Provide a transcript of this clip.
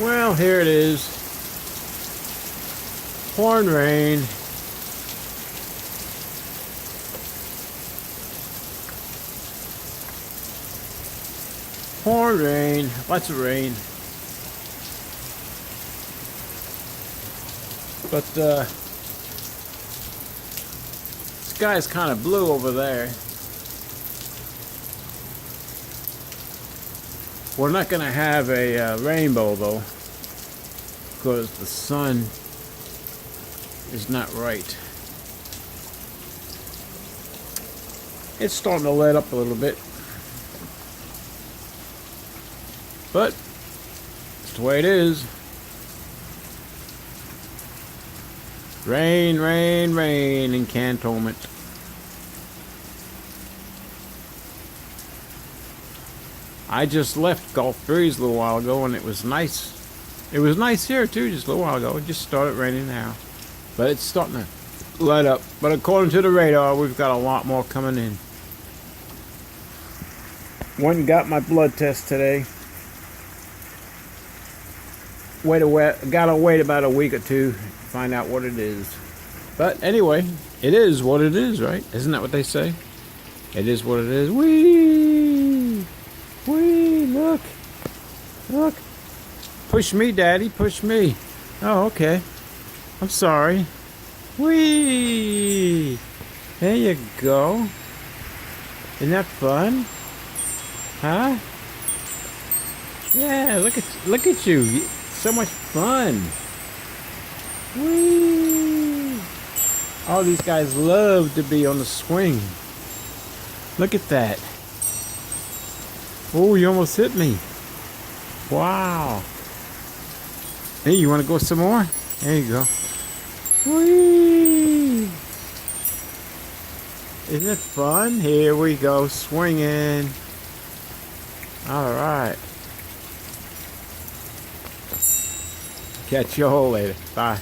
Well, here it is. Pouring rain. Pouring rain. Lots of rain. But sky is kind of blue over there. We're not going to have a rainbow though, because the sun is not right. It's starting to let up a little bit, but it's the way it is. Rain, rain, rain in Cantonment. I just left Gulf Breeze a little while ago and it was nice. It was nice here too just a little while ago. It just started raining now. But it's starting to let up. But according to the radar, we've got a lot more coming in. Went and got my blood test today. Gotta wait about a week or two to find out what it is. But anyway, it is what it is, right? Isn't that what they say? It is what it is. Whee! Whee! Look! Look! Push me, Daddy, push me. Oh, okay. I'm sorry. Whee! There you go. Isn't that fun? Huh? Yeah, look at you. So much fun. Whee! All these guys love to be on the swing. Look at that. Oh, you almost hit me. Wow. Hey, you want to go some more? There you go. Whee! Isn't it fun? Here we go, swinging. All right. Catch you all later. Bye.